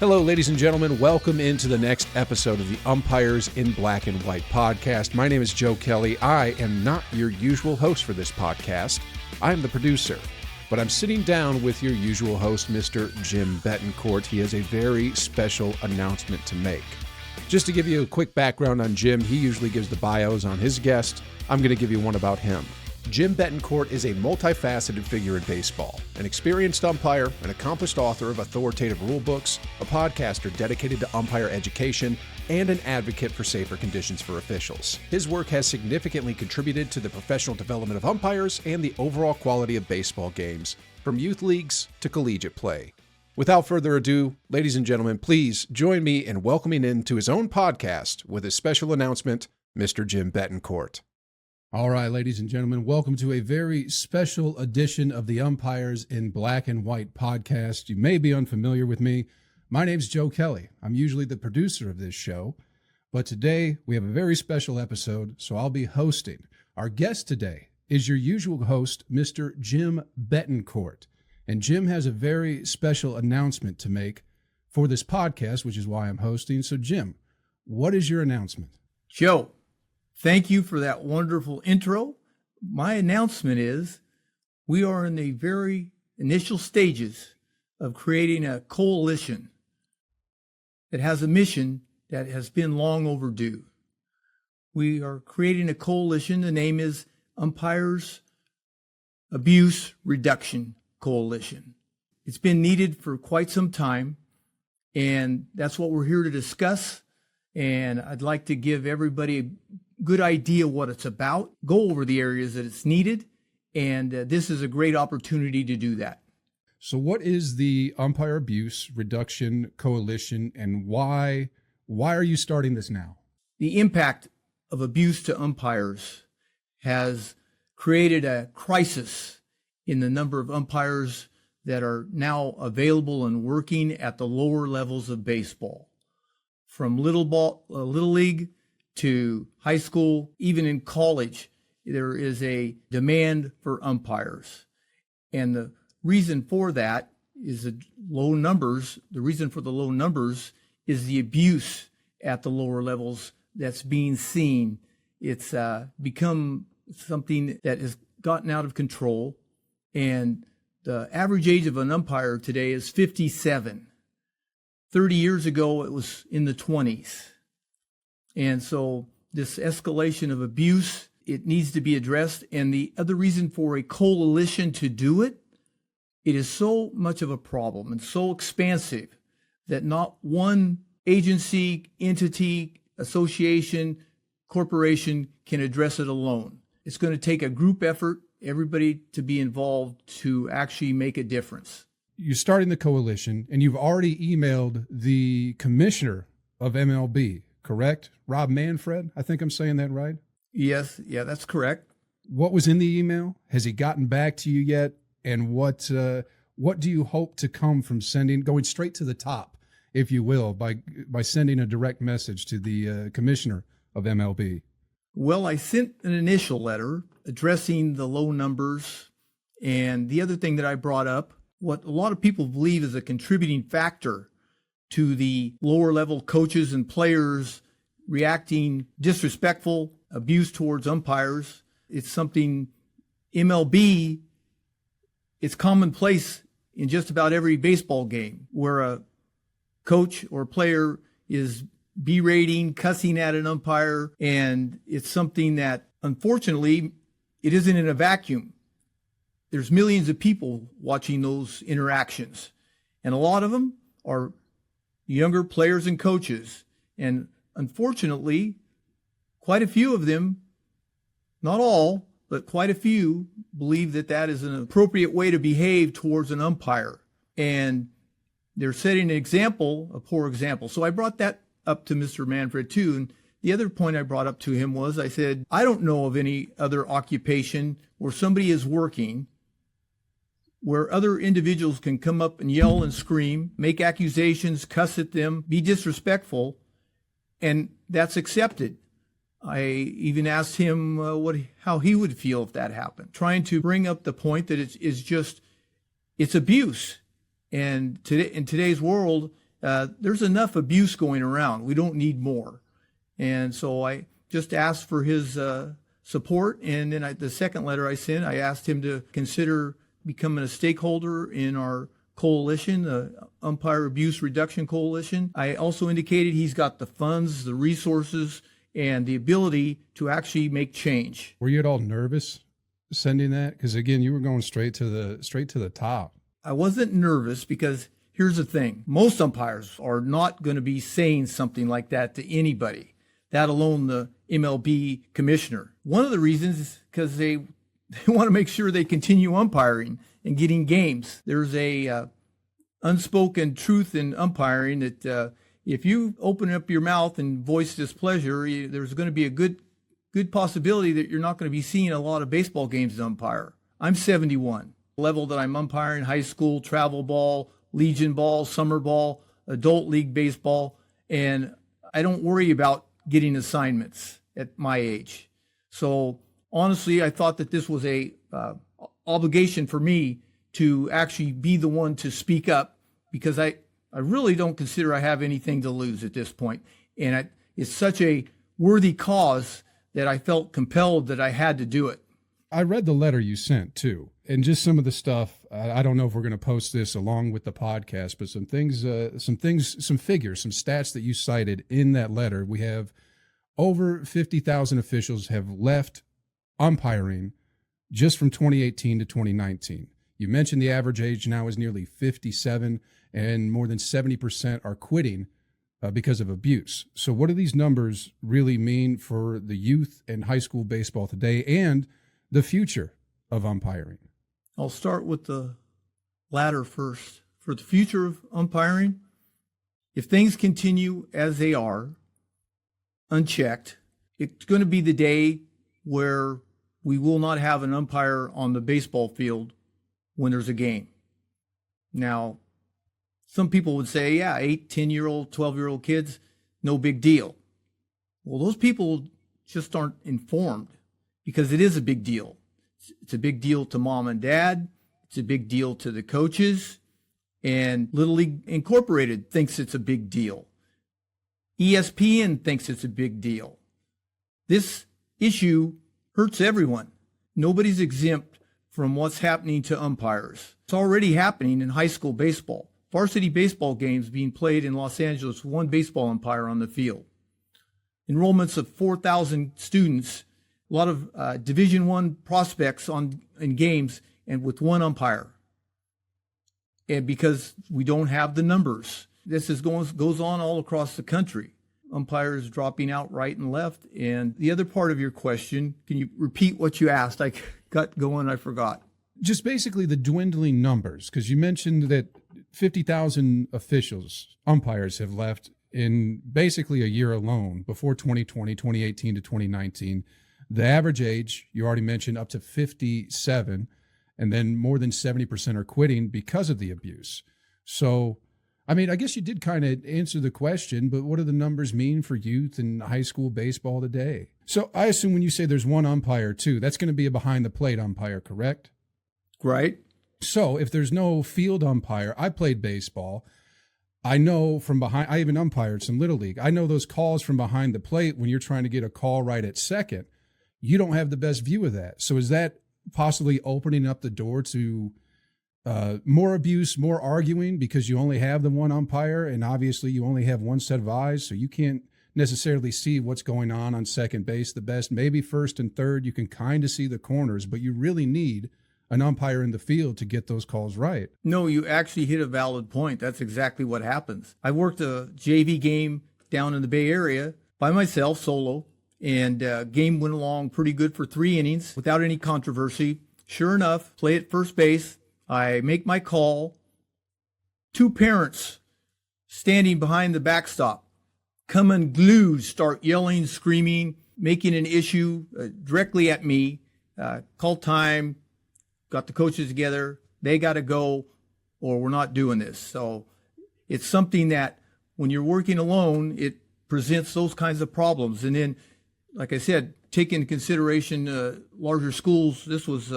Hello, ladies and gentlemen. Welcome into the next episode of the Umpires in Black and White podcast. My name is Joe Kelly. I am not your usual host for this podcast. I am the producer, but I'm sitting down with your usual host, Mr. Jim Bettencourt. He has a very special announcement to make. Just to give you a quick background on Jim, he usually gives the bios on his guest. I'm going to give you one about him. Jim Bettencourt is a multifaceted figure in baseball, an experienced umpire, an accomplished author of authoritative rule books, a podcaster dedicated to umpire education, and an advocate for safer conditions for officials. His work has significantly contributed to the professional development of umpires and the overall quality of baseball games, from youth leagues to collegiate play. Without further ado, ladies and gentlemen, please join me in welcoming into his own podcast with his special announcement, Mr. Jim Bettencourt. All right, ladies and gentlemen, welcome to a very special edition of the Umpires in Black and White podcast. You may be unfamiliar with me. My name's Joe Kelly. I'm usually the producer of this show, but today we have a very special episode, so I'll be hosting. Our guest today is your usual host, Mr. Jim Bettencourt, and Jim has a very special announcement to make for this podcast, which is why I'm hosting. So, Jim, what is your announcement? Joe, thank you for that wonderful intro. My announcement is we are in the very initial stages of creating a coalition that has a mission that has been long overdue. We are creating a coalition. The name is Umpires Abuse Reduction Coalition. It's been needed for quite some time, and that's what we're here to discuss. And I'd like to give everybody a good idea what it's about, go over the areas that it's needed, and this is a great opportunity to do that. So what is the Umpire Abuse Reduction Coalition, and why are you starting this now? The impact of abuse to umpires has created a crisis in the number of umpires that are now available and working at the lower levels of baseball, from little league to high school, even in college. There is a demand for umpires. And the reason for that is the low numbers. The reason for the low numbers is the abuse at the lower levels that's being seen. It's become something that has gotten out of control. And the average age of an umpire today is 57. 30 years ago, it was in the 20s. And so this escalation of abuse, it needs to be addressed. And the other reason for a coalition to do it, it is so much of a problem and so expansive that not one agency, entity, association, corporation can address it alone. It's going to take a group effort, everybody to be involved to actually make a difference. You're starting the coalition, and you've already emailed the commissioner of MLB, correct? Rob Manfred, I think I'm saying that right? Yes, yeah, that's correct. What was in the email? Has he gotten back to you yet? And what do you hope to come from going straight to the top, if you will, by sending a direct message to the commissioner of MLB? Well, I sent an initial letter addressing the low numbers, and the other thing that I brought up, what a lot of people believe is a contributing factor to the lower level coaches and players reacting disrespectful abuse towards umpires. It's something MLB, it's commonplace in just about every baseball game where a coach or player is berating, cussing at an umpire, and it's something that, unfortunately, it isn't in a vacuum. There's millions of people watching those interactions, and a lot of them are younger players and coaches. And unfortunately, quite a few of them, not all, but quite a few, believe that that is an appropriate way to behave towards an umpire. And they're setting an example, a poor example. So I brought that up to Mr. Manfred too. And the other point I brought up to him was, I said, I don't know of any other occupation where somebody is working where other individuals can come up and yell and scream, make accusations, cuss at them, be disrespectful, and that's accepted. I even asked him how he would feel if that happened, trying to bring up the point that it's abuse. And in today's world, there's enough abuse going around. We don't need more. And so I just asked for his support. And then the second letter I sent, I asked him to consider becoming a stakeholder in our coalition, the Umpire Abuse Reduction Coalition. I also indicated he's got the funds, the resources, and the ability to actually make change. Were you at all nervous sending that? Because again, you were going straight to the top. I wasn't nervous because here's the thing. Most umpires are not going to be saying something like that to anybody, that alone the MLB commissioner. One of the reasons is because they want to make sure they continue umpiring and getting games. There's a unspoken truth in umpiring that if you open up your mouth and voice displeasure, there's going to be a good possibility that you're not going to be seeing a lot of baseball games as umpire. I'm 71. The level that I'm umpiring, high school, travel ball, Legion ball, summer ball, adult league baseball, and I don't worry about getting assignments at my age. So honestly, I thought that this was a obligation for me to actually be the one to speak up, because I really don't consider I have anything to lose at this point. And it's such a worthy cause that I felt compelled that I had to do it. I read the letter you sent too, and just some of the stuff. I don't know if we're going to post this along with the podcast, but some figures, some stats that you cited in that letter. We have over 50,000 officials have left umpiring just from 2018 to 2019. You mentioned the average age now is nearly 57, and more than 70% are quitting because of abuse. So what do these numbers really mean for the youth and high school baseball today and the future of umpiring? I'll start with the latter first. For the future of umpiring, if things continue as they are, unchecked, it's going to be the day where we will not have an umpire on the baseball field when there's a game. Now, some people would say, yeah, 8, 10-year-old, 12-year-old kids, no big deal. Well, those people just aren't informed, because it is a big deal. It's a big deal to mom and dad. It's a big deal to the coaches. And Little League Incorporated thinks it's a big deal. ESPN thinks it's a big deal. This issue hurts everyone. Nobody's exempt from what's happening to umpires. It's already happening in high school baseball. Varsity baseball games being played in Los Angeles with one baseball umpire on the field. Enrollments of 4,000 students, a lot of Division I prospects in games, and with one umpire. And because we don't have the numbers, this goes on all across the country. Umpires dropping out right and left. And the other part of your question, can you repeat what you asked? I got going, I forgot. Just basically the dwindling numbers, because you mentioned that 50,000 officials, umpires, have left in basically a year alone, before 2020, 2018 to 2019. The average age, you already mentioned, up to 57, and then more than 70% are quitting because of the abuse. So, I mean, I guess you did kind of answer the question, but what do the numbers mean for youth and high school baseball today? So I assume when you say there's one umpire too, that's going to be a behind the plate umpire, correct? Right. So if there's no field umpire, I played baseball. I know from behind, I even umpired some Little League. I know those calls from behind the plate when you're trying to get a call right at second, you don't have the best view of that. So is that possibly opening up the door to more abuse, more arguing, because you only have the one umpire and obviously you only have one set of eyes, so you can't necessarily see what's going on second base the best. Maybe first and third, you can kind of see the corners, but you really need an umpire in the field to get those calls right. No, you actually hit a valid point. That's exactly what happens. I worked a JV game down in the Bay Area by myself, solo, and game went along pretty good for 3 innings without any controversy. Sure enough, play at first base. I make my call. 2 parents standing behind the backstop come unglued, start yelling, screaming, making an issue directly at me. Call time. Got the coaches together, they got to go, or we're not doing this. So it's something that when you're working alone, it presents those kinds of problems. And then, like I said, take into consideration larger schools. This was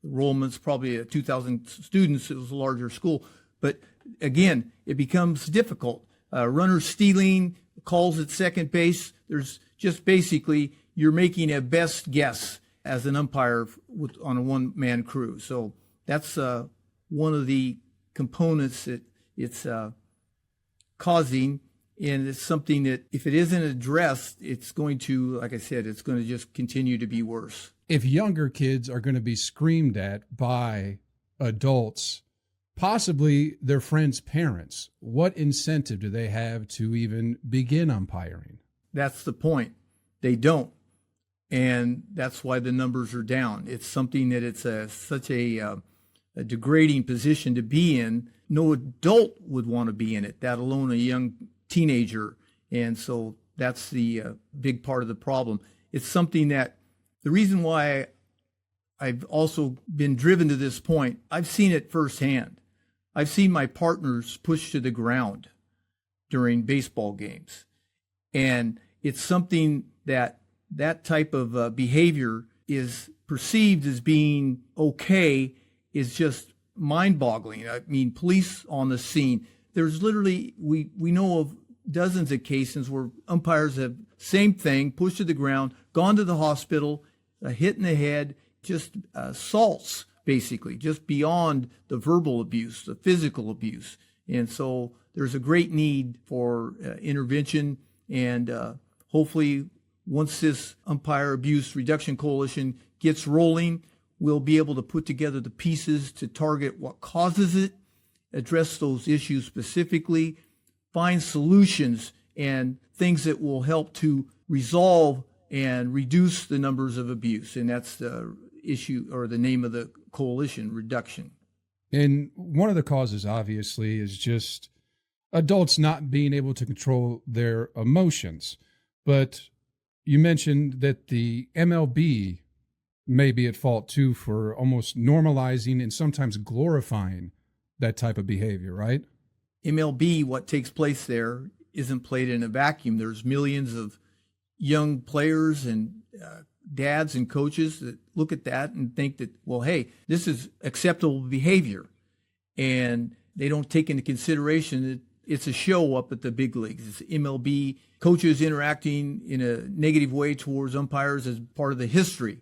enrollments, probably 2,000 students. It was a larger school. But again, it becomes difficult. Runner stealing, calls at second base. There's just basically, you're making a best guess as an umpire on a one-man crew. So that's one of the components that it's causing. And it's something that if it isn't addressed, it's going to, like I said, it's going to just continue to be worse. If younger kids are going to be screamed at by adults, possibly their friends' parents, what incentive do they have to even begin umpiring? That's the point. They don't. And that's why the numbers are down. It's something that it's such a degrading position to be in. No adult would want to be in it, that alone a young teenager. And so that's the big part of the problem. It's something that the reason why I've also been driven to this point, I've seen it firsthand. I've seen my partners pushed to the ground during baseball games. And it's something that type of behavior is perceived as being okay, is just mind-boggling. I mean, police on the scene. There's literally, we know of dozens of cases where umpires have same thing, pushed to the ground, gone to the hospital, a hit in the head, just assaults, basically, just beyond the verbal abuse, the physical abuse. And so there's a great need for intervention, and hopefully once this Umpire Abuse Reduction Coalition gets rolling, we'll be able to put together the pieces to target what causes it, address those issues specifically, find solutions and things that will help to resolve and reduce the numbers of abuse. And that's the issue, or the name of the coalition, reduction. And one of the causes, obviously, is just adults not being able to control their emotions. But you mentioned that the MLB may be at fault, too, for almost normalizing and sometimes glorifying that type of behavior, right? MLB, what takes place there isn't played in a vacuum. There's millions of young players and dads and coaches that look at that and think that, well, hey, this is acceptable behavior. And they don't take into consideration that it's a show up at the big leagues. It's MLB coaches interacting in a negative way towards umpires as part of the history.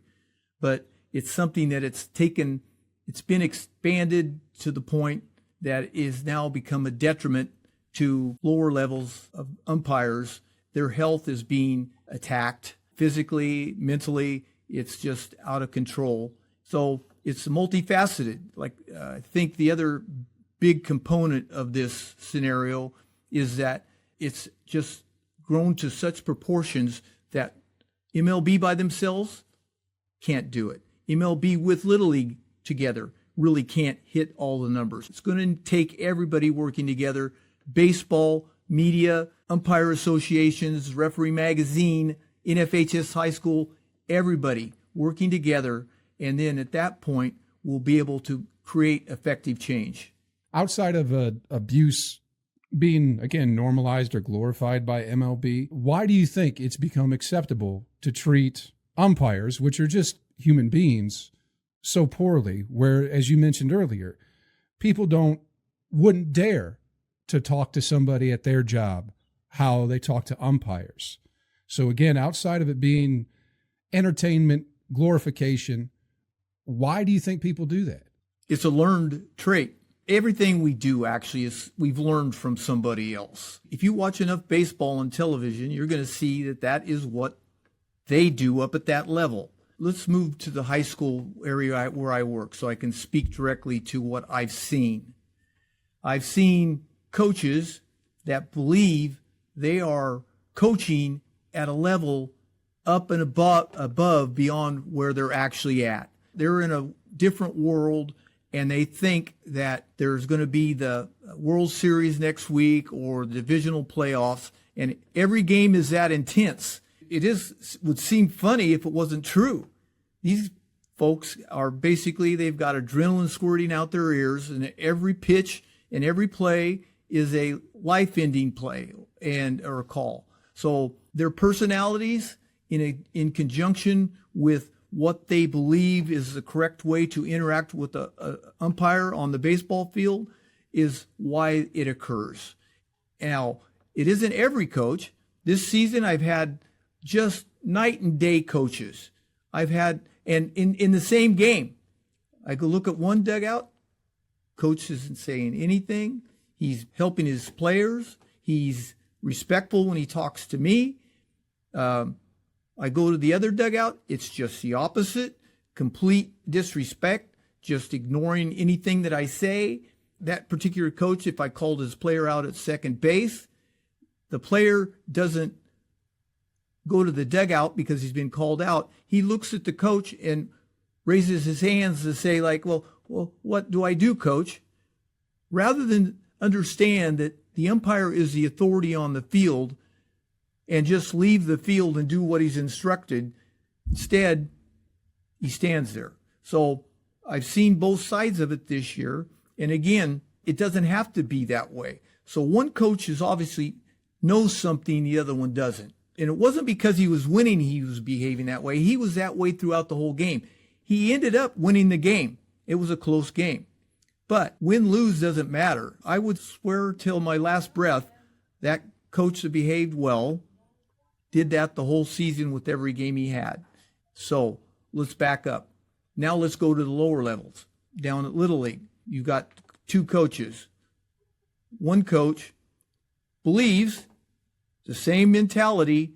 But it's something that it's been expanded to the point that is now become a detriment to lower levels of umpires. Their health is being attacked physically, mentally. It's just out of control. So it's multifaceted. Like I think the other big component of this scenario is that it's just grown to such proportions that MLB by themselves can't do it. MLB with Little League together really can't hit all the numbers. It's going to take everybody working together, baseball, media, umpire associations, referee magazine, NFHS high school, everybody working together. And then at that point, we'll be able to create effective change. Outside of abuse being, again, normalized or glorified by MLB, why do you think it's become acceptable to treat umpires, which are just human beings, so poorly, where, as you mentioned earlier, people wouldn't dare to talk to somebody at their job how they talk to umpires? So again, outside of it being entertainment, glorification, why do you think people do that? It's a learned trait. Everything we do actually is we've learned from somebody else. If you watch enough baseball on television, you're going to see that is what they do up at that level. Let's move to the high school area where I work so I can speak directly to what I've seen. I've seen coaches that believe they are coaching at a level up and above beyond where they're actually at. They're in a different world, and they think that there's going to be the World Series next week or the divisional playoffs, and every game is that intense. Would seem funny if it wasn't true. These folks are basically, they've got adrenaline squirting out their ears, and every pitch and every play is a life-ending play or a call. So their personalities in conjunction with what they believe is the correct way to interact with a umpire on the baseball field is why it occurs. Now, it isn't every coach. This season, I've had just night and day coaches. I've had, and in the same game, I go look at one dugout, coach isn't saying anything. He's helping his players. He's respectful when he talks to me. I go to the other dugout, it's just the opposite, complete disrespect, just ignoring anything that I say. That particular coach, if I called his player out at second base, the player doesn't go to the dugout because he's been called out. He looks at the coach and raises his hands to say, like, well, what do I do, coach? Rather than understand that the umpire is the authority on the field and just leave the field and do what he's instructed, instead, he stands there. So I've seen both sides of it this year. And again, it doesn't have to be that way. So one coach is obviously knows something the other one doesn't. And it wasn't because he was winning he was behaving that way. He was that way throughout the whole game. He ended up winning the game. It was a close game. But win-lose doesn't matter. I would swear till my last breath that coach that behaved well did that the whole season with every game he had. So let's back up. Now let's go to the lower levels. Down at Little League, you've got two coaches. One coach believes the same mentality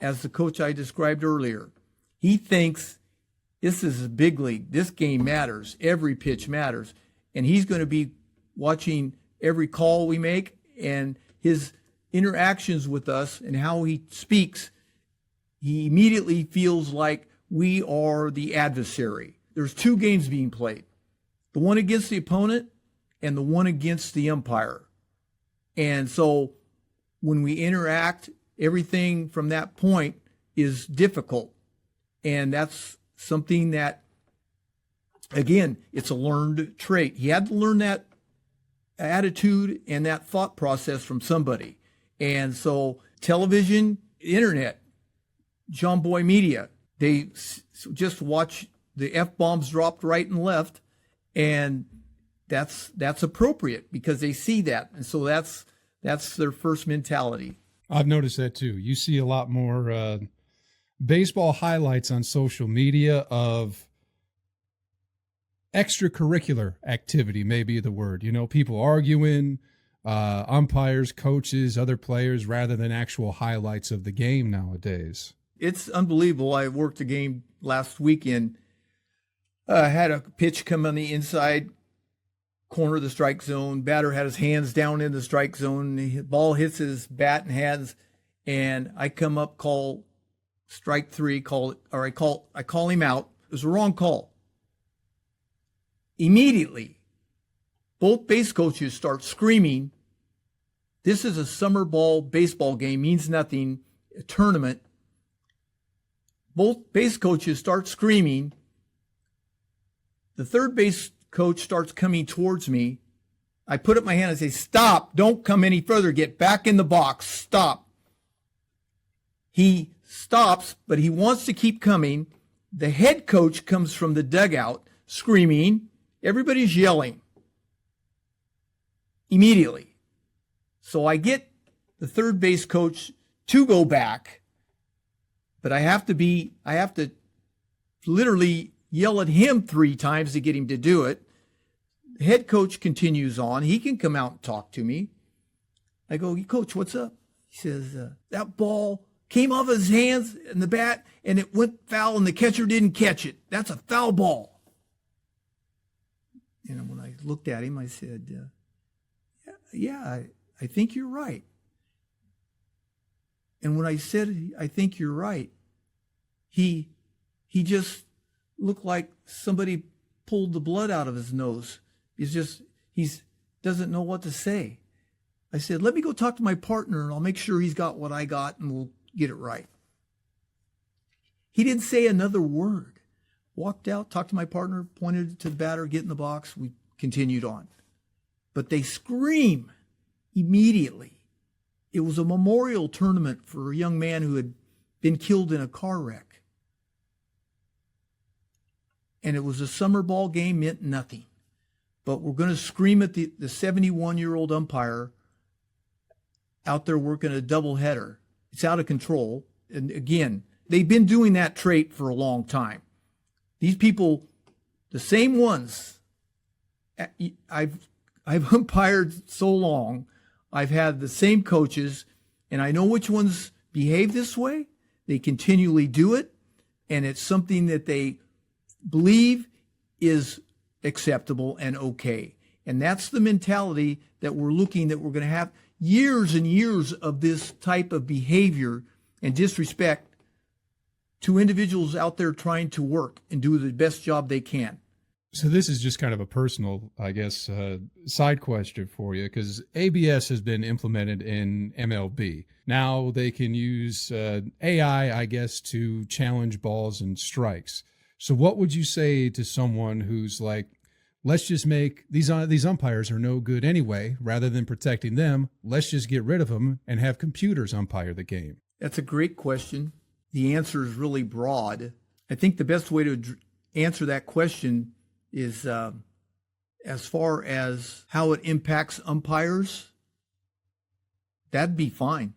as the coach I described earlier. He thinks this is a big league. This game matters. Every pitch matters. And he's going to be watching every call we make, and his interactions with us and how he speaks, he immediately feels like we are the adversary. There's two games being played, the one against the opponent and the one against the umpire. And so when we interact, everything from that point is difficult. And that's something that, again, it's a learned trait. He had to learn that attitude and that thought process from somebody. And so television, internet, John Boy Media, they just watch the F-bombs dropped right and left, and that's appropriate because they see that. And so that's their first mentality. I've noticed that too. You see a lot more baseball highlights on social media of extracurricular activity, may be the word. You know, people arguing, umpires, coaches, other players, rather than actual highlights of the game nowadays. It's unbelievable. I worked a game last weekend. Had a pitch come on the inside corner of the strike zone. Batter had his hands down in the strike zone. The ball hits his bat and hands, and I come up, call strike three, I call him out. It was a wrong call. Immediately, both base coaches start screaming. This is a summer ball baseball game, means nothing, a tournament. Both base coaches start screaming. The third base coach starts coming towards me. I put up my hand and say, stop, don't come any further, get back in the box, stop. He stops, but he wants to keep coming. The head coach comes from the dugout screaming. Everybody's yelling immediately. So I get the third base coach to go back, but I have to literally yell at him 3 times to get him to do it. The head coach continues on. He can come out and talk to me. I go, Coach, what's up? He says, that ball came off his hands and the bat, and it went foul, and the catcher didn't catch it. That's a foul ball. And when I looked at him, I said, I think you're right. And when I said, I think you're right, he just looked like somebody pulled the blood out of his nose. He doesn't know what to say. I said, let me go talk to my partner, and I'll make sure he's got what I got, and we'll get it right. He didn't say another word. Walked out, talked to my partner, pointed to the batter, get in the box. We continued on. But they scream immediately. It was a memorial tournament for a young man who had been killed in a car wreck. And it was a summer ball game, meant nothing. but we're going to scream at the 71-year-old umpire out there working a doubleheader. It's out of control. And again, they've been doing that trait for a long time. These people, the same ones, I've umpired so long, I've had the same coaches, and I know which ones behave this way. They continually do it, and it's something that they believe is acceptable and okay. And that's the mentality that we're going to have years and years of this type of behavior and disrespect to individuals out there trying to work and do the best job they can. So this is just kind of a personal, I guess, side question for you, because ABS has been implemented in MLB. Now they can use AI, I guess, to challenge balls and strikes. So what would you say to someone who's like, let's just make these umpires are no good anyway, rather than protecting them, let's just get rid of them and have computers umpire the game? That's a great question. The answer is really broad. I think the best way to answer that question is as far as how it impacts umpires, that'd be fine.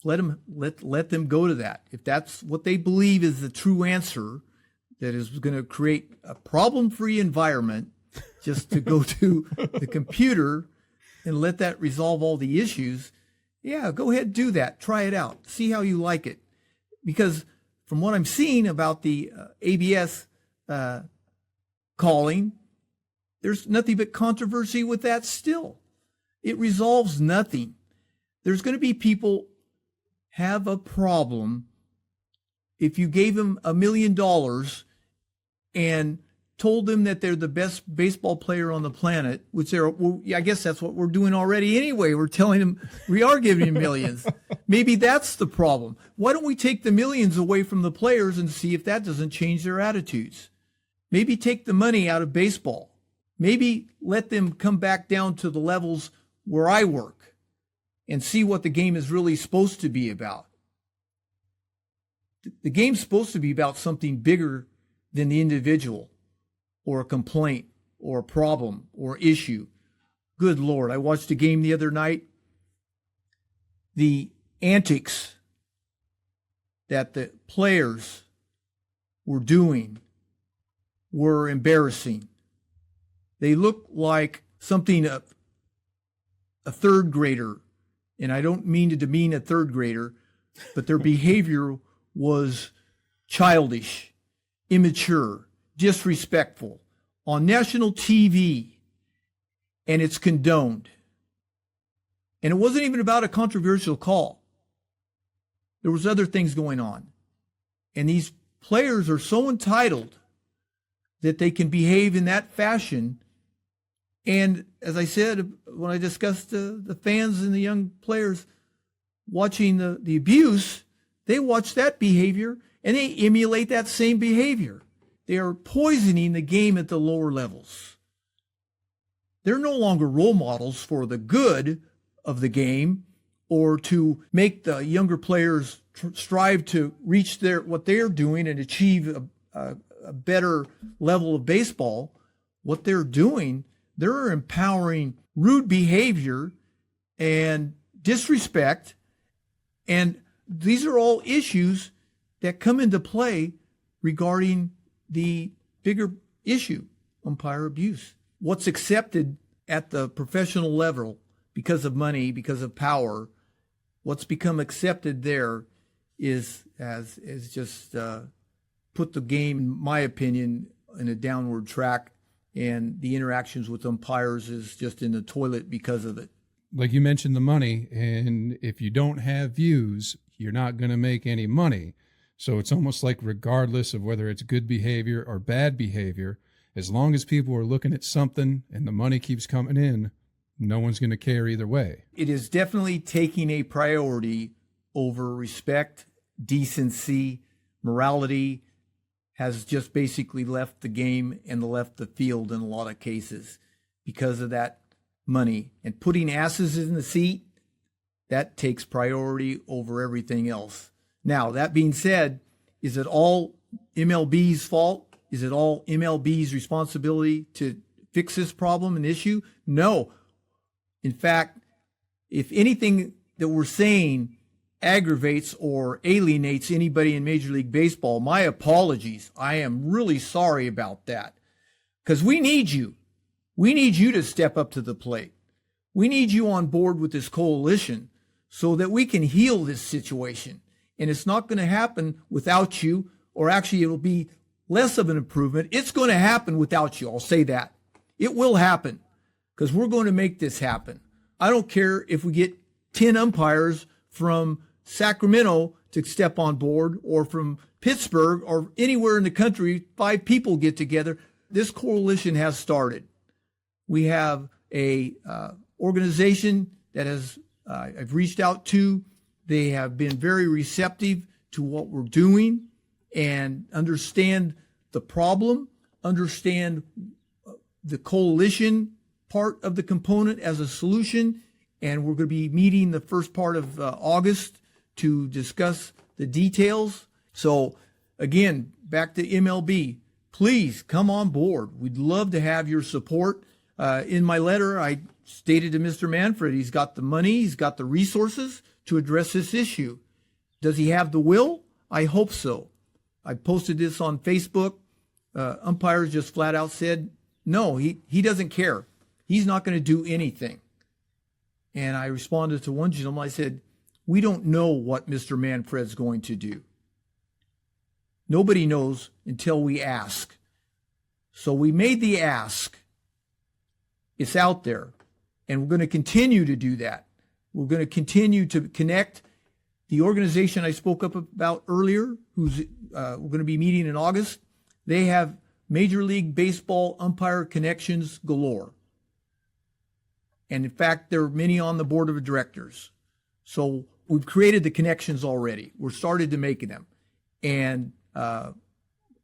Let them go to that. If that's what they believe is the true answer, that is going to create a problem-free environment, just to go to the computer and let that resolve all the issues, yeah, go ahead and do that. Try it out. See how you like it. Because from what I'm seeing about the ABS calling, there's nothing but controversy with that still. It resolves nothing. There's going to be people have a problem if you gave them $1 million and told them that they're the best baseball player on the planet, which I guess that's what we're doing already anyway. We're telling them we are giving them millions. Maybe that's the problem. Why don't we take the millions away from the players and see if that doesn't change their attitudes? Maybe take the money out of baseball. Maybe let them come back down to the levels where I work and see what the game is really supposed to be about. The game's supposed to be about something bigger than the individual or a complaint or a problem or issue. Good Lord, I watched a game the other night. The antics that the players were doing were embarrassing. They looked like something a third grader, and I don't mean to demean a third grader, but their behavior was childish, immature, disrespectful on national TV, and it's condoned. And it wasn't even about a controversial call. There was other things going on. And these players are so entitled that they can behave in that fashion. And as I said, when I discussed the fans and the young players watching the abuse, they watch that behavior and they emulate that same behavior. They are poisoning the game at the lower levels. They're no longer role models for the good of the game or to make the younger players strive to reach what they're doing and achieve a better level of baseball. What they're doing, they're empowering rude behavior and disrespect. And these are all issues that come into play regarding the bigger issue, umpire abuse. What's accepted at the professional level because of money, because of power, what's become accepted there is just put the game, in my opinion, in a downward track, and the interactions with umpires is just in the toilet because of it. Like you mentioned the money, and if you don't have views, you're not going to make any money. So it's almost like regardless of whether it's good behavior or bad behavior, as long as people are looking at something and the money keeps coming in, no one's going to care either way. It is definitely taking a priority over respect, decency, morality, has just basically left the game and left the field in a lot of cases because of that money. And putting asses in the seat, that takes priority over everything else. Now, that being said, is it all MLB's fault? Is it all MLB's responsibility to fix this problem and issue? No. In fact, if anything that we're saying aggravates or alienates anybody in Major League Baseball, my apologies. I am really sorry about that, because we need you. We need you to step up to the plate. We need you on board with this coalition so that we can heal this situation. And it's not going to happen without you, or actually it'll be less of an improvement. It's going to happen without you. I'll say that. It will happen, because we're going to make this happen. I don't care if we get 10 umpires from Sacramento to step on board, or from Pittsburgh, or anywhere in the country, 5 people get together. This coalition has started. We have a organization that I've reached out to. They have been very receptive to what we're doing and understand the problem, understand the coalition part of the component as a solution. And we're going to be meeting the first part of August to discuss the details. So again, back to MLB, please come on board. We'd love to have your support. In my letter, I stated to Mr. Manfred, he's got the money, he's got the resources to address this issue. Does he have the will? I hope so. I posted this on Facebook. Umpires just flat out said, no, he doesn't care. He's not going to do anything. And I responded to one gentleman, I said, we don't know what Mr. Manfred's going to do. Nobody knows until we ask. So we made the ask. It's out there. And we're going to continue to do that. We're going to continue to connect. The organization I spoke up about earlier, who's we're going to be meeting in August, they have Major League Baseball umpire connections galore. And in fact, there are many on the board of directors. So we've created the connections already. We're started to make them. And our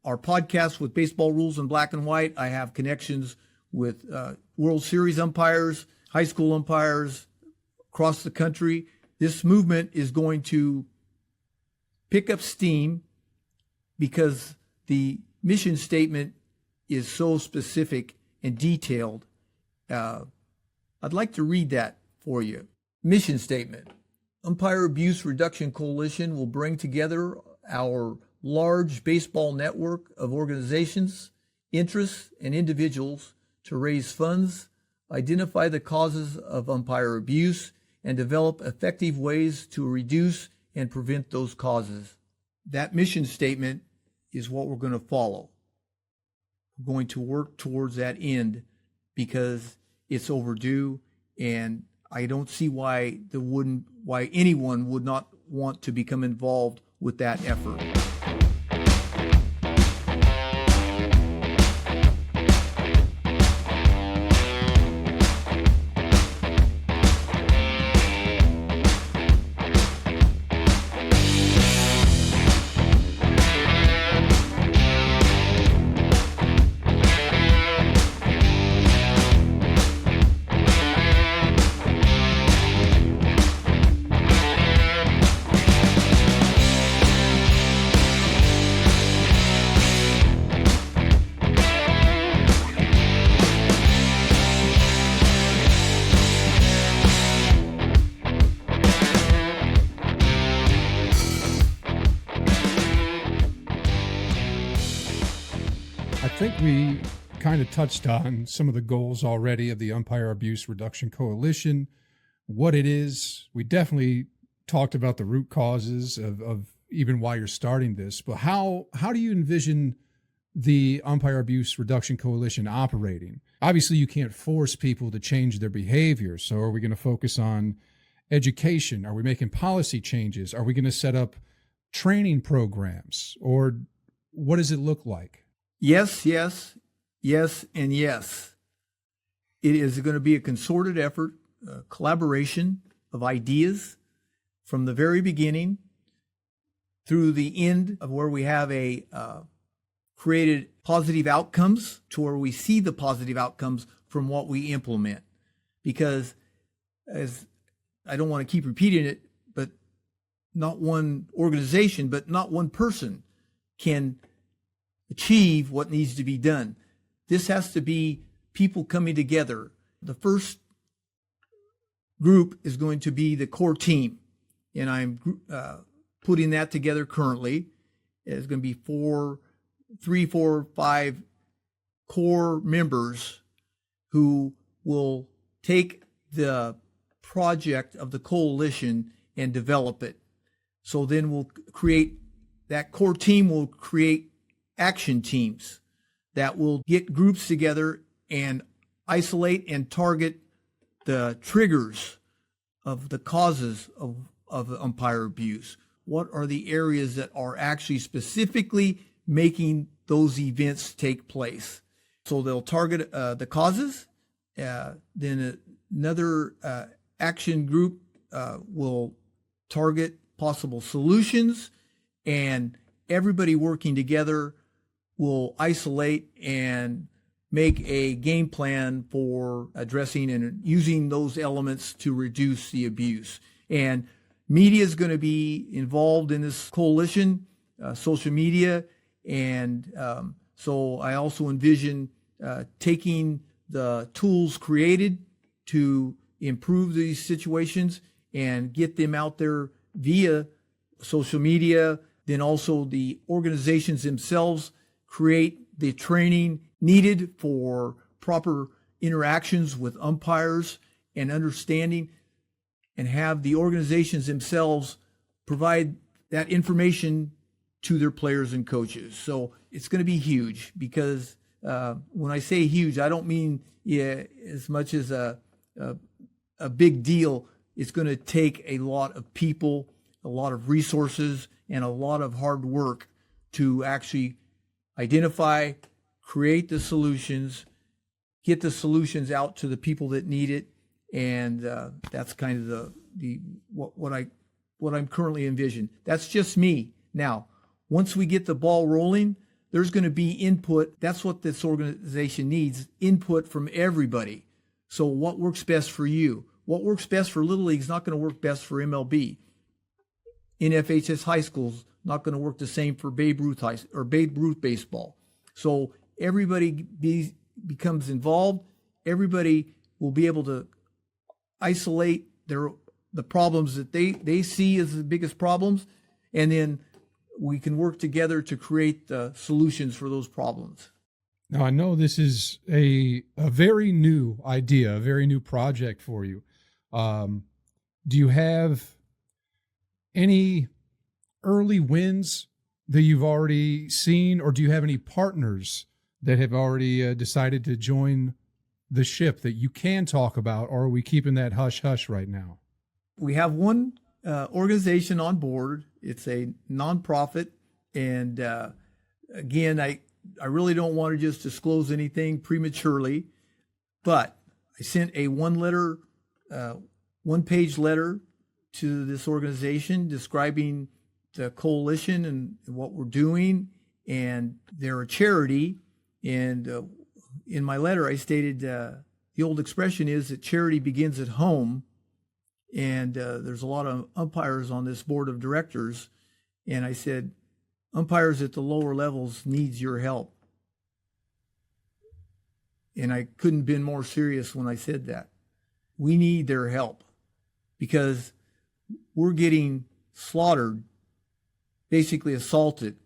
podcast with Baseball Rules in Black and White, I have connections with World Series umpires, high school umpires across the country. This movement is going to pick up steam because the mission statement is so specific and detailed. I'd like to read that for you. Mission statement. Umpire Abuse Reduction Coalition will bring together our large baseball network of organizations, interests, and individuals to raise funds, identify the causes of umpire abuse, and develop effective ways to reduce and prevent those causes. That mission statement is what we're going to follow. We're going to work towards that end because it's overdue, and I don't see why anyone would not want to become involved with that effort. I think we kind of touched on some of the goals already of the Umpire Abuse Reduction Coalition, what it is. We definitely talked about the root causes of even why you're starting this, but how do you envision the Umpire Abuse Reduction Coalition operating? Obviously, you can't force people to change their behavior. So are we going to focus on education? Are we making policy changes? Are we going to set up training programs? Or what does it look like? Yes, and yes. It is going to be a concerted effort, a collaboration of ideas from the very beginning through the end of where we have created positive outcomes to where we see the positive outcomes from what we implement. Because, as I don't want to keep repeating it, but not one organization, but not one person can achieve what needs to be done. This has to be people coming together. The first group is going to be the core team, and I'm putting that together currently. It's going to be 3, 4, 5 core members who will take the project of the coalition and develop it. So then that core team will create action teams that will get groups together and isolate and target the triggers of the causes of umpire abuse. What are the areas that are actually specifically making those events take place? So they'll target the causes. Then another action group will target possible solutions, and everybody working together will isolate and make a game plan for addressing and using those elements to reduce the abuse. And media is going to be involved in this coalition, social media. And so I also envision taking the tools created to improve these situations and get them out there via social media. Then also the organizations themselves create the training needed for proper interactions with umpires and understanding, and have the organizations themselves provide that information to their players and coaches. So it's going to be huge, because when I say huge, I don't mean as much as a big deal. It's going to take a lot of people, a lot of resources, and a lot of hard work to actually identify, create the solutions, get the solutions out to the people that need it. And that's kind of what I'm currently envisioning. That's just me. Now, once we get the ball rolling, there's going to be input. That's what this organization needs, input from everybody. So what works best for you? What works best for Little League is not going to work best for MLB. NFHS high schools not going to work the same for Babe Ruth baseball. So everybody becomes involved. Everybody will be able to isolate the problems that they see as the biggest problems, and then we can work together to create the solutions for those problems. Now, I know this is a very new idea, a very new project for you. Do you have any early wins that you've already seen, or do you have any partners that have already decided to join the ship that you can talk about, or are we keeping that hush-hush right now? We have one organization on board. It's a nonprofit, and again, I really don't want to just disclose anything prematurely, but I sent a one-page letter to this organization describing the coalition and what we're doing, and they're a charity. And in my letter, I stated the old expression is that charity begins at home. And there's a lot of umpires on this board of directors. And I said, umpires at the lower levels needs your help. And I couldn't have been more serious when I said that. We need their help, because we're getting slaughtered, basically assaulted,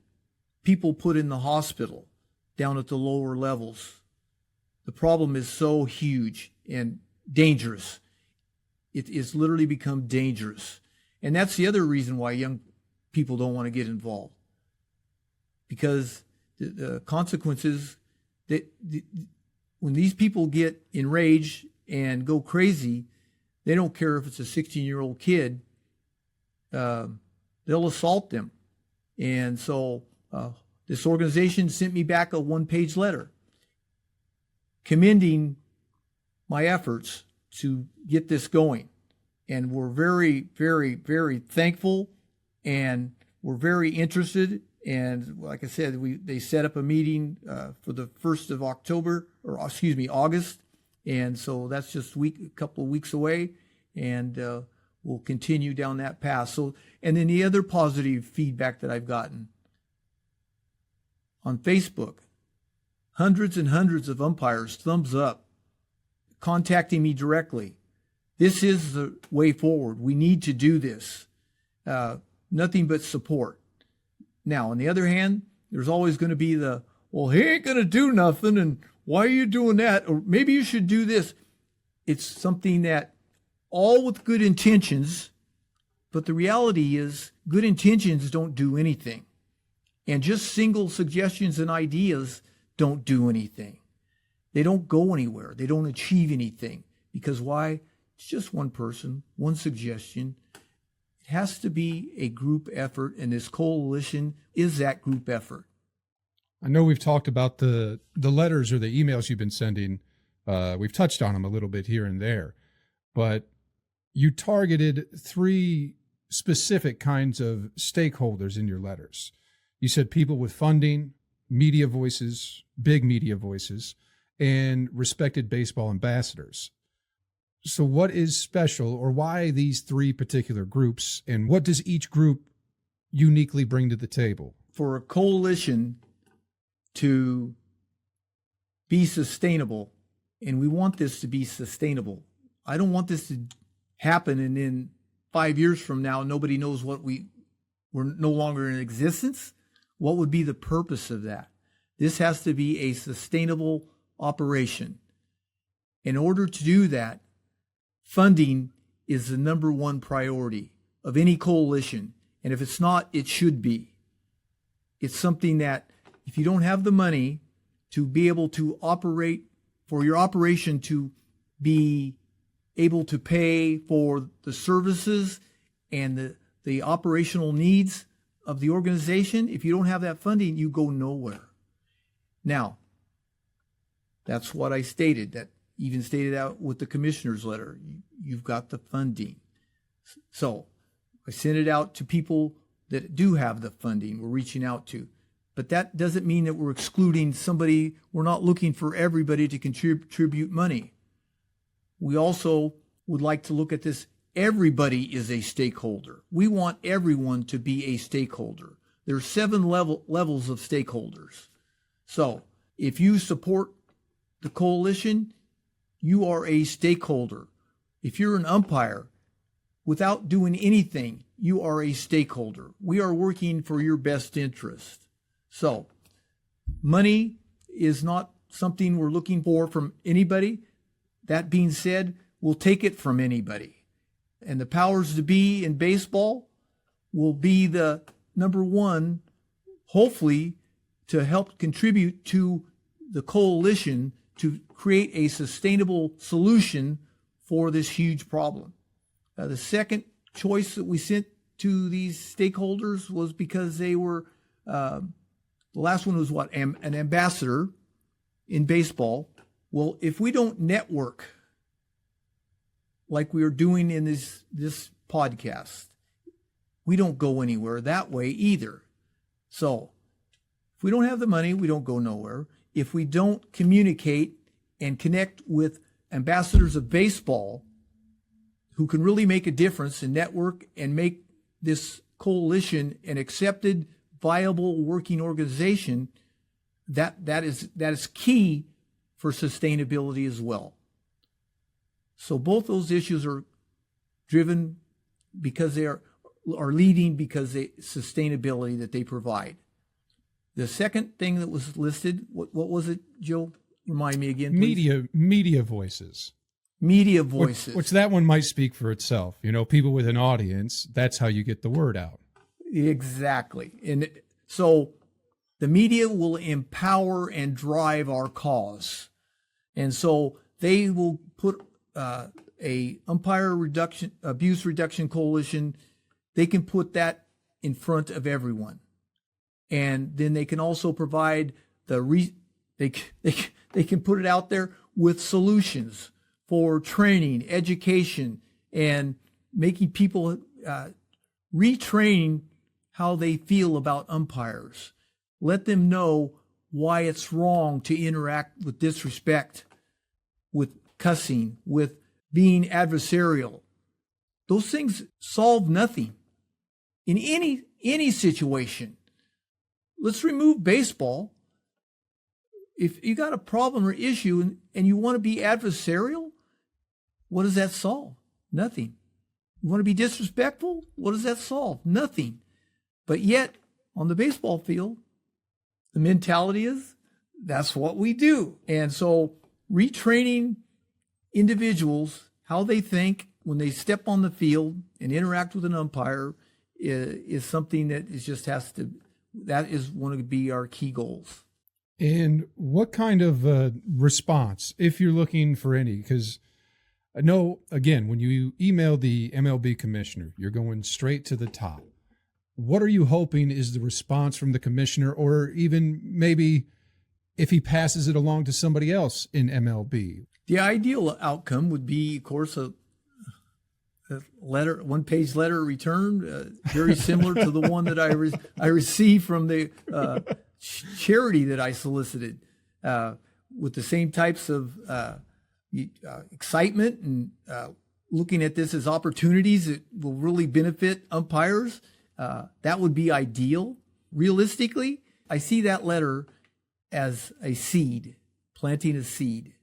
people put in the hospital down at the lower levels. The problem is so huge and dangerous. It is literally become dangerous. And that's the other reason why young people don't want to get involved, because the consequences when these people get enraged and go crazy, they don't care if it's a 16-year-old kid. They'll assault them. And so this organization sent me back a one-page letter commending my efforts to get this going. And we're very, very, very thankful, and we're very interested. And like I said, they set up a meeting for the 1st of August. And so that's just a couple of weeks away, and we'll continue down that path. So, and then the other positive feedback that I've gotten on Facebook, hundreds and hundreds of umpires thumbs up, contacting me directly. This is the way forward. We need to do this. Nothing but support. Now, on the other hand, there's always going to be well, he ain't going to do nothing, and why are you doing that? Or maybe you should do this. It's something that all with good intentions, but the reality is good intentions don't do anything. And just single suggestions and ideas don't do anything. They don't go anywhere. They don't achieve anything. Because why? It's just one person, one suggestion. It has to be a group effort, and this coalition is that group effort. I know we've talked about the letters or the emails you've been sending. We've touched on them a little bit here and there, but you targeted 3 specific kinds of stakeholders in your letters. You said people with funding, media voices, big media voices, and respected baseball ambassadors. So what is special, or why these 3 particular groups, and what does each group uniquely bring to the table? For a coalition to be sustainable, and we want this to be sustainable. I don't want this to happen and then 5 years from now nobody knows we're no longer in existence. What would be the purpose of that? This has to be a sustainable operation. In order to do that, funding is the number one priority of any coalition. And if it's not, it should be. It's something that if you don't have the money to be able to operate, for your operation to be able to pay for the services and the operational needs of the organization, if you don't have that funding, you go nowhere. Now, that's what I stated, that even stated out with the commissioner's letter. You've got the funding. So I sent it out to people that do have the funding we're reaching out to. But that doesn't mean that we're excluding somebody. We're not looking for everybody to contribute money. We also would like to look at this. Everybody is a stakeholder. We want everyone to be a stakeholder. There are 7 levels of stakeholders. So if you support the coalition, you are a stakeholder. If you're an umpire, without doing anything, you are a stakeholder. We are working for your best interest. So money is not something we're looking for from anybody. That being said, we'll take it from anybody. And the powers to be in baseball will be the number one, hopefully, to help contribute to the coalition to create a sustainable solution for this huge problem. The second choice that we sent to these stakeholders was because they were, the last one was what? An ambassador in baseball. Well, if we don't network like we are doing in this podcast, we don't go anywhere that way either. So if we don't have the money, we don't go nowhere. If we don't communicate and connect with ambassadors of baseball who can really make a difference and network and make this coalition an accepted, viable working organization, that is key for sustainability as well. So both those issues are driven because they are leading because of sustainability that they provide. The second thing that was listed, what was it, Joe? Remind me again, please. Media voices. Media voices. Which that one might speak for itself. You know, people with an audience, that's how you get the word out. Exactly. And so the media will empower and drive our cause. And so they will put a abuse reduction coalition. They can put that in front of everyone. And then they can also provide they can put it out there with solutions for training, education, and making people retrain how they feel about umpires. Let them know why it's wrong to interact with disrespect, with cussing, with being adversarial. Those things solve nothing in any situation. Let's remove baseball. if you got a problem or issue and you want to be adversarial, what does that solve? Nothing. You want to be disrespectful? What does that solve? Nothing. But yet, on the baseball field, the mentality is that's what we do. And so retraining individuals, how they think when they step on the field and interact with an umpire is something that that is one of be our key goals. And what kind of response, if you're looking for any, because I know, again, when you email the MLB commissioner, you're going straight to the top. What are you hoping is the response from the commissioner, or even maybe if he passes it along to somebody else in MLB? The ideal outcome would be, of course, a letter, one-page letter returned, very similar to the one that I received from the charity that I solicited, with the same types of excitement and looking at this as opportunities that will really benefit umpires. That would be ideal. Realistically, I see that letter as a seed, planting a seed.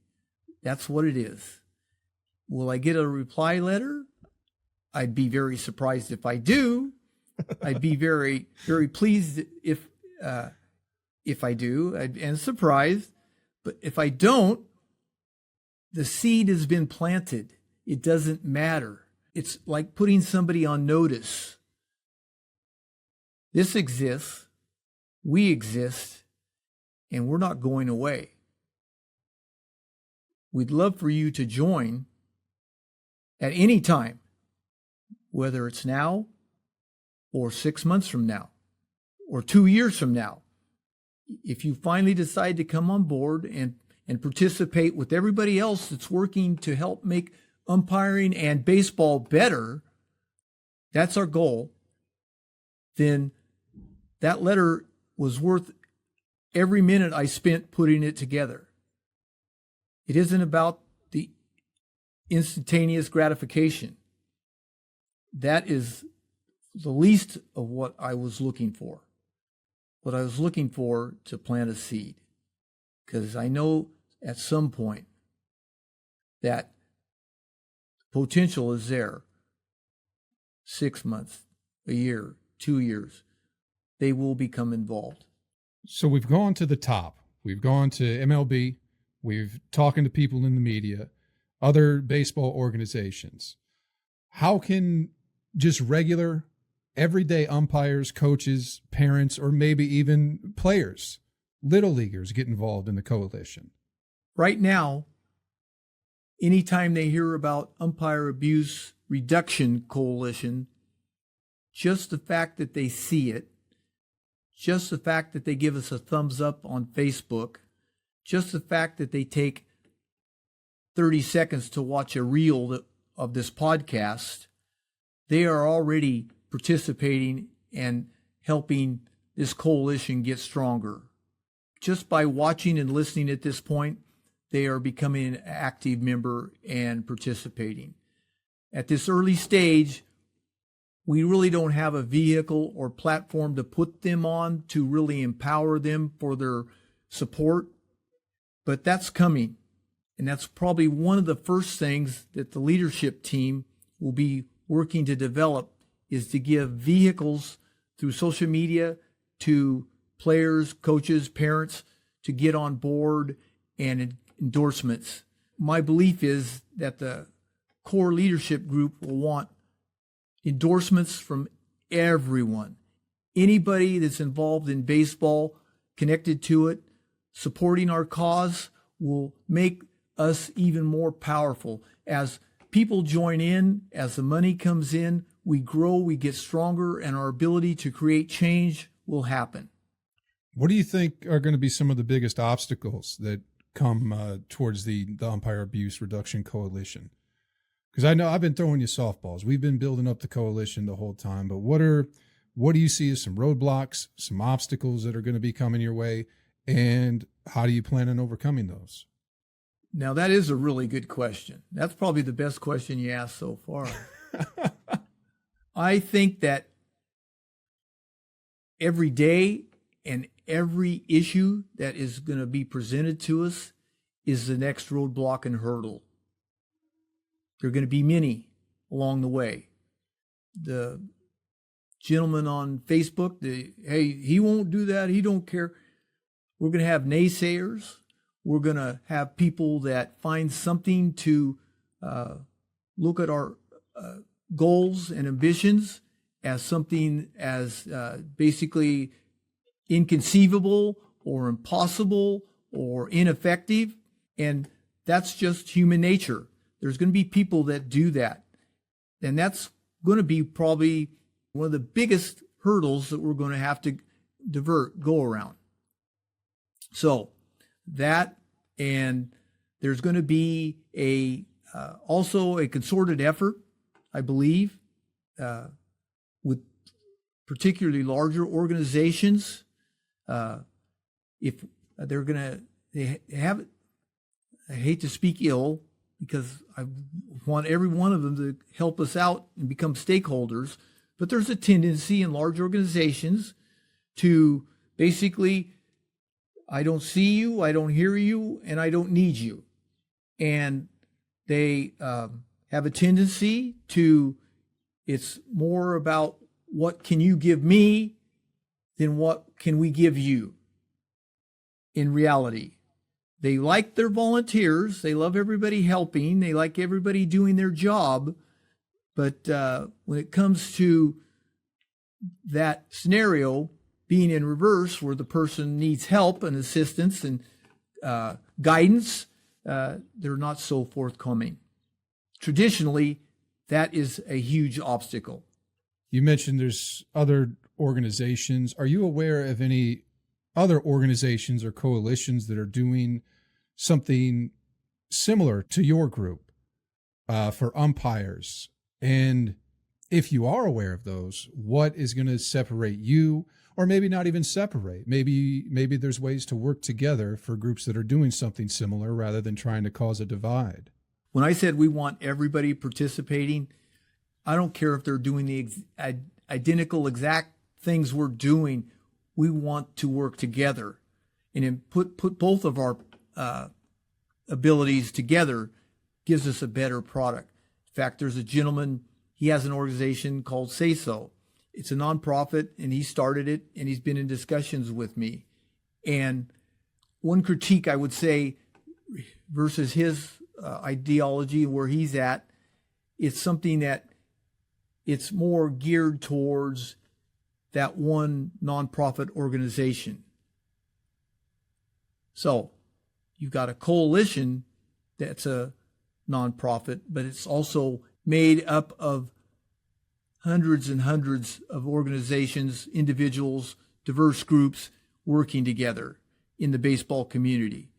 That's what it is. Will I get a reply letter? I'd be very surprised if I do. I'd be very, very pleased if I do, and surprised. But if I don't, the seed has been planted. It doesn't matter. It's like putting somebody on notice. This exists. We exist. And we're not going away. We'd love for you to join at any time, whether it's now or 6 months from now or 2 years from now. If you finally decide to come on board and participate with everybody else that's working to help make umpiring and baseball better, that's our goal, then that letter was worth every minute I spent putting it together. It isn't about the instantaneous gratification. That is the least of what I was looking for. What I was looking for to plant a seed. Because I know at some point that potential is there. 6 months, a year, 2 years, they will become involved. So we've gone to the top. We've gone to MLB. We've talking to people in the media, other baseball organizations. How can just regular, everyday umpires, coaches, parents, or maybe even players, little leaguers, get involved in the coalition? Right now, anytime they hear about Umpire Abuse Reduction Coalition, just the fact that they see it, just the fact that they give us a thumbs up on Facebook, just the fact that they take 30 seconds to watch a reel of this podcast, they are already participating and helping this coalition get stronger. Just by watching and listening at this point, they are becoming an active member and participating. At this early stage, we really don't have a vehicle or platform to put them on to really empower them for their support, but that's coming. And that's probably one of the first things that the leadership team will be working to develop, is to give vehicles through social media to players, coaches, parents to get on board, and endorsements. My belief is that the core leadership group will want endorsements from everyone. Anybody that's involved in baseball, connected to it, supporting our cause, will make us even more powerful. As people join in, as the money comes in, we grow, we get stronger, and our ability to create change will happen. What do you think are going to be some of the biggest obstacles that come towards the Umpire Abuse Reduction Coalition? Because I know I've been throwing you softballs. We've been building up the coalition the whole time, but what do you see as some roadblocks, some obstacles that are going to be coming your way, and how do you plan on overcoming those? Now, that is a really good question. That's probably the best question you asked so far. I think that every day and every issue that is going to be presented to us is the next roadblock and hurdle. There are going to be many along the way. The gentleman on Facebook, hey, he won't do that, he don't care. We're going to have naysayers. We're going to have people that find something to look at our goals and ambitions as something as basically inconceivable or impossible or ineffective. And that's just human nature. There's going to be people that do that. And that's going to be probably one of the biggest hurdles that we're going to have to go around. So that, and there's going to be also a concerted effort, I believe, with particularly larger organizations. If they're going to, I hate to speak ill, because I want every one of them to help us out and become stakeholders, but there's a tendency in large organizations to basically, I don't see you, I don't hear you, and I don't need you. And they have a tendency to, it's more about what can you give me than what can we give you in reality. They like their volunteers. They love everybody helping. They like everybody doing their job. But when it comes to that scenario being in reverse, where the person needs help and assistance and guidance, they're not so forthcoming. Traditionally, that is a huge obstacle. You mentioned there's other organizations. Are you aware of any other organizations or coalitions that are doing something similar to your group for umpires? And if you are aware of those, what is going to separate you, or maybe not even separate? Maybe there's ways to work together for groups that are doing something similar rather than trying to cause a divide. When I said we want everybody participating, I don't care if they're doing the identical exact things we're doing. We want to work together and put both of our abilities together gives us a better product. In fact, there's a gentleman, he has an organization called Say So. It's a nonprofit, and he started it, and he's been in discussions with me. And one critique I would say versus his ideology where he's at, it's something that it's more geared towards that one nonprofit organization. So you've got a coalition that's a nonprofit, but it's also made up of hundreds and hundreds of organizations, individuals, diverse groups working together in the baseball community.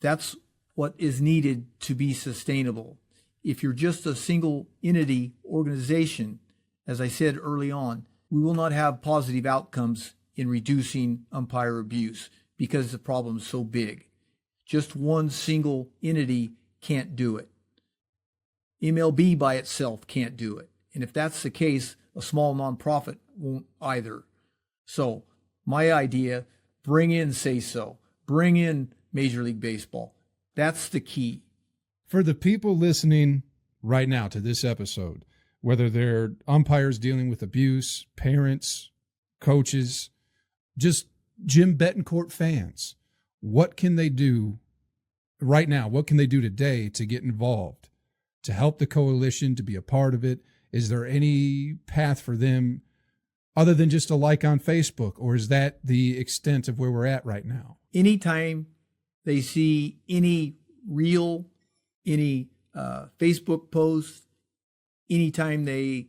That's what is needed to be sustainable. If you're just a single entity organization, as I said early on, we will not have positive outcomes in reducing umpire abuse because the problem is so big. Just one single entity can't do it. MLB by itself can't do it. And if that's the case, a small nonprofit won't either. So my idea, bring in Say So, bring in Major League Baseball. That's the key. For the people listening right now to this episode, whether they're umpires dealing with abuse, parents, coaches, just Jim Bettencourt fans, what can they do right now? What can they do today to get involved, to help the coalition, to be a part of it? Is there any path for them other than just a like on Facebook, or is that the extent of where we're at right now? Anytime they see any reel, any Facebook post, anytime they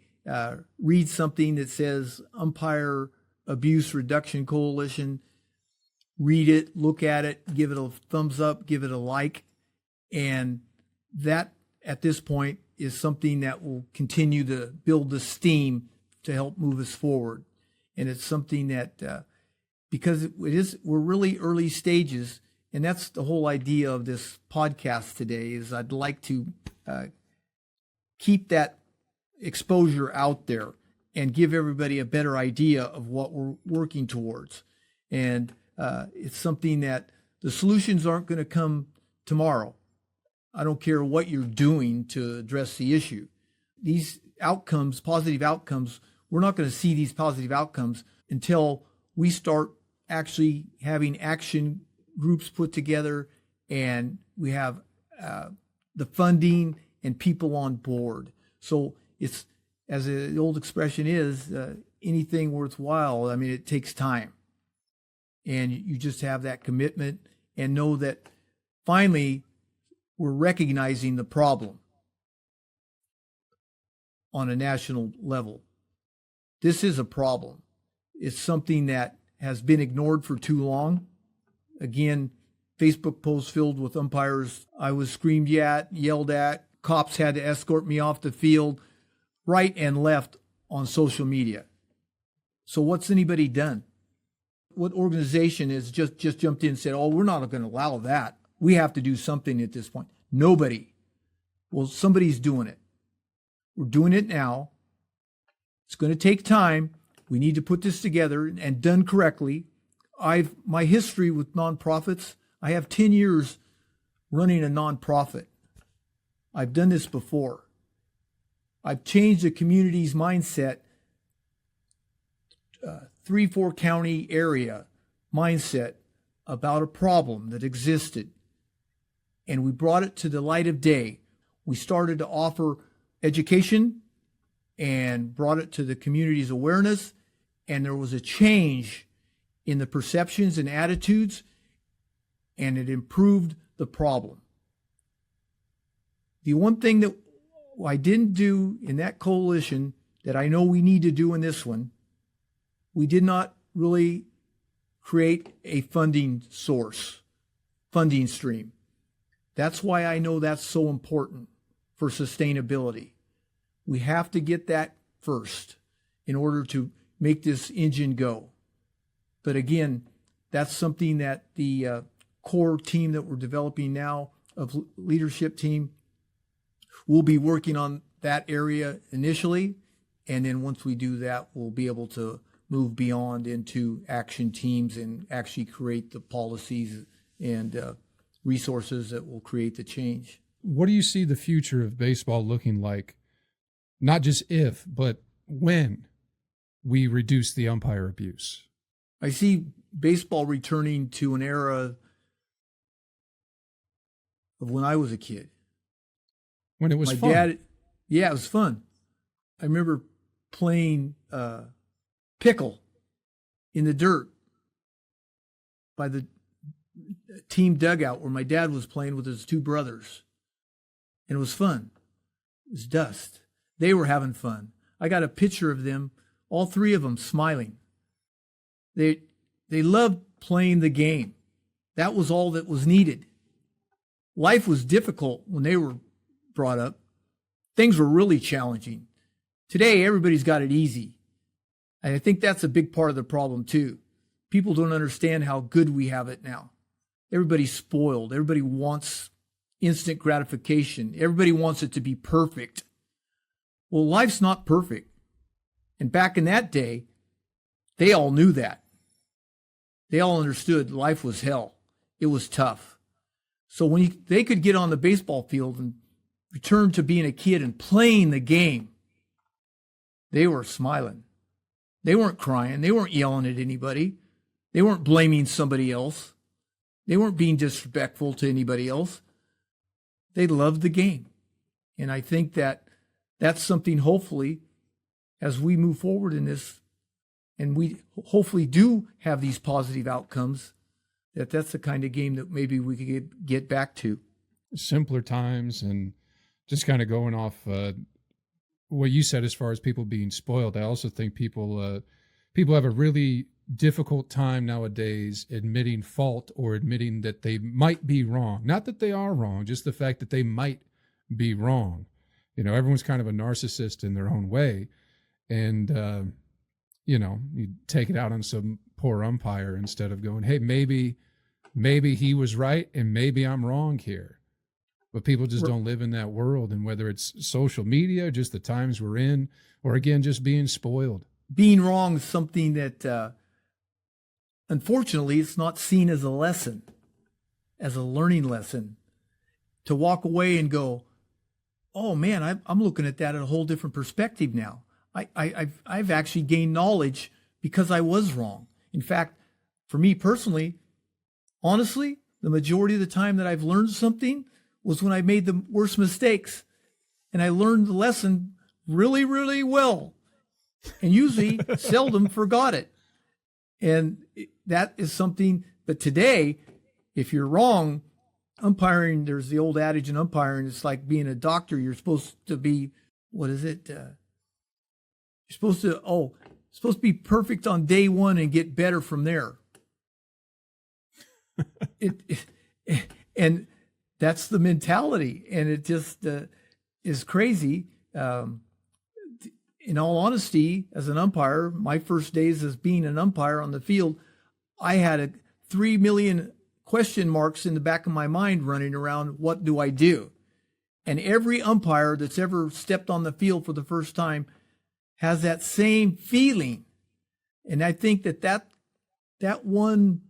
read something that says Umpire Abuse Reduction Coalition, read it, look at it, give it a thumbs up, give it a like. And that, at this point, is something that will continue to build the steam to help move us forward. And it's something that, because we're really early stages, and that's the whole idea of this podcast today, is I'd like to keep that exposure out there and give everybody a better idea of what we're working towards. And It's something that the solutions aren't going to come tomorrow. I don't care what you're doing to address the issue. These outcomes, positive outcomes, we're not going to see these positive outcomes until we start actually having action groups put together and we have the funding and people on board. So it's, as the old expression is, anything worthwhile, I mean, it takes time. And you just have that commitment and know that finally we're recognizing the problem on a national level. This is a problem. It's something that has been ignored for too long. Again, Facebook posts filled with umpires I was screamed at, yelled at, cops had to escort me off the field, right and left on social media. So what's anybody done? What organization has just jumped in and said, oh, we're not going to allow that. We have to do something at this point. Nobody. Well, somebody's doing it. We're doing it now. It's going to take time. We need to put this together and done correctly. My history with nonprofits, I have 10 years running a nonprofit. I've done this before. I've changed the community's mindset, 3-4 county area mindset about a problem that existed. And we brought it to the light of day. We started to offer education and brought it to the community's awareness. And there was a change in the perceptions and attitudes, and it improved the problem. The one thing that I didn't do in that coalition that I know we need to do in this one, we did not really create a funding source, funding stream. That's why I know that's so important for sustainability. We have to get that first in order to make this engine go. But again, that's something that the core team that we're developing now, of leadership team, we'll be working on that area initially. And then once we do that, we'll be able to move beyond into action teams and actually create the policies and resources that will create the change. What do you see the future of baseball looking like? Not just if, but when we reduce the umpire abuse? I see baseball returning to an era of when I was a kid. When it was My fun. dad, yeah, it was fun. I remember playing pickle in the dirt by the team dugout where my dad was playing with his two brothers. And it was fun. It was dust. They were having fun. I got a picture of them, all three of them smiling. They loved playing the game. That was all that was needed. Life was difficult when they were brought up. Things were really challenging. Today, everybody's got it easy. And I think that's a big part of the problem too. People don't understand how good we have it now. Everybody's spoiled. Everybody wants instant gratification. Everybody wants it to be perfect. Well, life's not perfect. And back in that day, they all knew that. They all understood life was hell. It was tough. So when they could get on the baseball field and return to being a kid and playing the game, they were smiling. They weren't crying. They weren't yelling at anybody. They weren't blaming somebody else. They weren't being disrespectful to anybody else. They loved the game. And I think that that's something, hopefully, as we move forward in this, and we hopefully do have these positive outcomes, that's the kind of game that maybe we could get back to. Simpler times, and just kind of going off what you said as far as people being spoiled. I also think people have a really difficult time nowadays admitting fault or admitting that they might be wrong. Not that they are wrong, just the fact that they might be wrong. You know, everyone's kind of a narcissist in their own way. And, you take it out on some poor umpire instead of going, hey, maybe he was right and maybe I'm wrong here. But people just don't live in that world. And whether it's social media, just the times we're in, or again, just being spoiled. Being wrong is something that unfortunately, it's not seen as a lesson, as a learning lesson, to walk away and go, oh man, I'm looking at that at a whole different perspective now. I've actually gained knowledge because I was wrong. In fact, for me personally, honestly, the majority of the time that I've learned something was when I made the worst mistakes. And I learned the lesson really, really well. And usually seldom forgot it. And that is something, but today, if you're wrong, umpiring, there's the old adage in umpiring, it's like being a doctor. You're supposed to be, what is it? You're supposed to be perfect on day one and get better from there. And that's the mentality. And it just is crazy. In all honesty, as an umpire, my first days as being an umpire on the field, I had 3 million question marks in the back of my mind running around, what do I do? And every umpire that's ever stepped on the field for the first time has that same feeling. And I think that one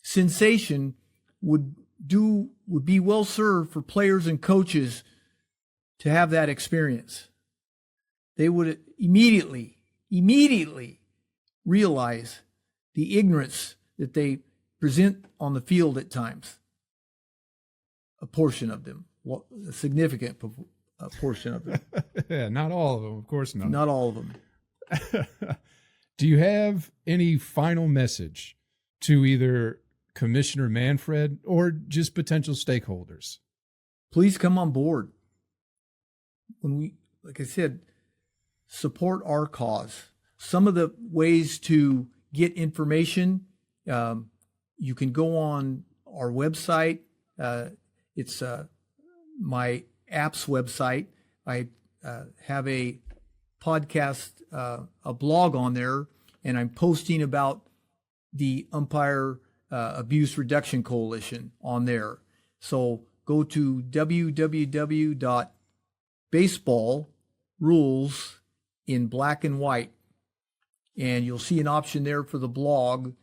sensation would be well served for players and coaches to have that experience. They would immediately realize the ignorance that they present on the field at times. A portion of them, a significant portion of them. Yeah, not all of them, of course not. Not all of them. Do you have any final message to either Commissioner Manfred or just potential stakeholders? Please come on board. When we, like I said, support our cause. Some of the ways to get information, you can go on our website. It's my app's website. I have a podcast, a blog on there, and I'm posting about the Umpire Abuse Reduction Coalition on there. So go to www.baseballrules in black and white, and you'll see an option there for the blog.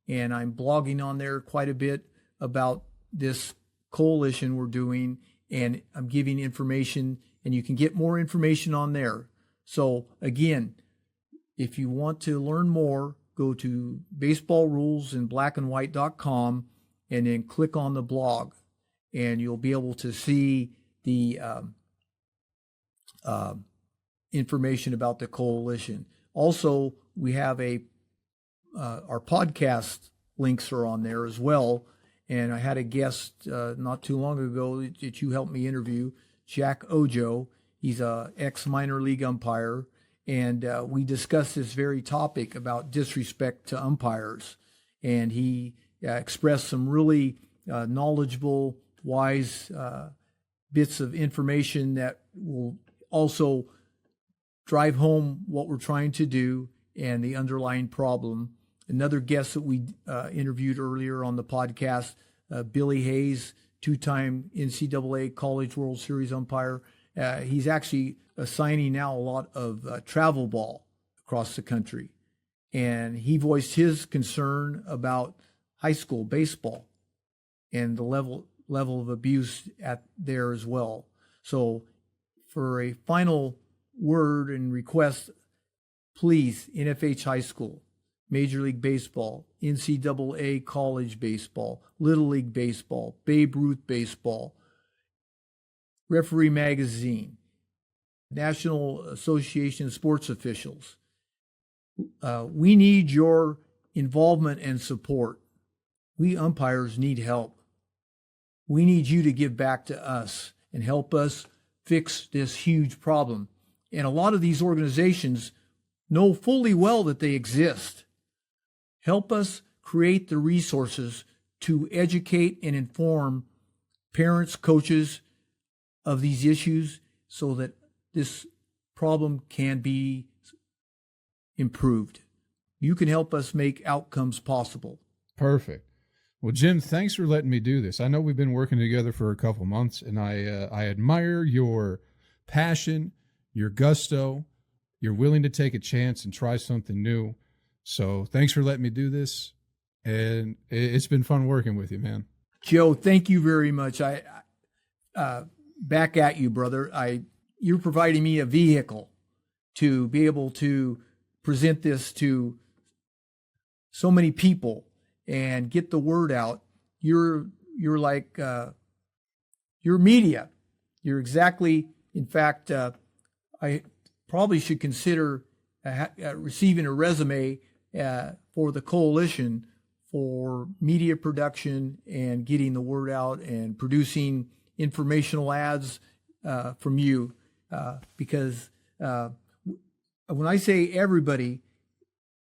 And I'm blogging on there quite a bit about this coalition we're doing, and I'm giving information, and you can get more information on there. So again, if you want to learn more, go to baseballrulesinblackandwhite.com and then click on the blog, and you'll be able to see the information about the coalition. Also, we have our podcast links are on there as well. And I had a guest not too long ago that you helped me interview, Jack Ojo. He's a ex-minor league umpire. And we discussed this very topic about disrespect to umpires. And he expressed some really knowledgeable, wise bits of information that will also drive home what we're trying to do and the underlying problem. Another guest that we interviewed earlier on the podcast, Billy Hayes, two-time NCAA College World Series umpire. He's actually assigning now a lot of travel ball across the country. And he voiced his concern about high school baseball and the level of abuse there as well. So for a final word and request, please, NFH High School, Major League Baseball, NCAA College Baseball, Little League Baseball, Babe Ruth Baseball, Referee Magazine, National Association of Sports Officials. We need your involvement and support. We umpires need help. We need you to give back to us and help us fix this huge problem. And a lot of these organizations know fully well that they exist. Help us create the resources to educate and inform parents, coaches of these issues so that this problem can be improved. You can help us make outcomes possible. Perfect. Well, Jim, thanks for letting me do this. I know we've been working together for a couple months, and I admire your passion, your gusto. You're willing to take a chance and try something new. So thanks for letting me do this. And it's been fun working with you, man. Joe, thank you very much. I back at you, brother. You're providing me a vehicle to be able to present this to so many people and get the word out. You're like you're media. You're exactly. In fact, I probably should consider receiving a resume for the coalition for media production and getting the word out and producing informational ads from you, because when I say everybody,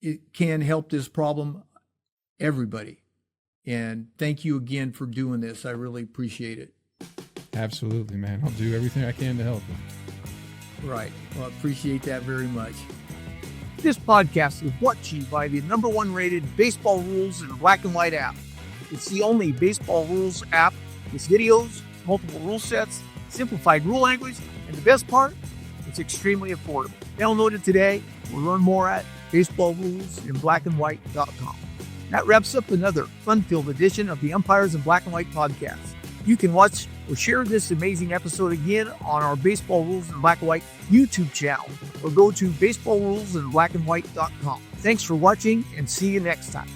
it can help this problem, everybody. And thank you again for doing this. I really appreciate it. Absolutely, man. I'll do everything I can to help you. Right. Well, I appreciate that very much. This podcast is brought to you by the #1 rated Baseball Rules in Black and White app. It's the only baseball rules app with videos, multiple rule sets, simplified rule language, and the best part, it's extremely affordable. Download it today or learn more at baseballrulesinblackandwhite.com. That wraps up another fun-filled edition of the Umpires in Black and White podcast. You can watch or share this amazing episode again on our Baseball Rules in Black and White YouTube channel or go to baseballrulesinblackandwhite.com. Thanks for watching and see you next time.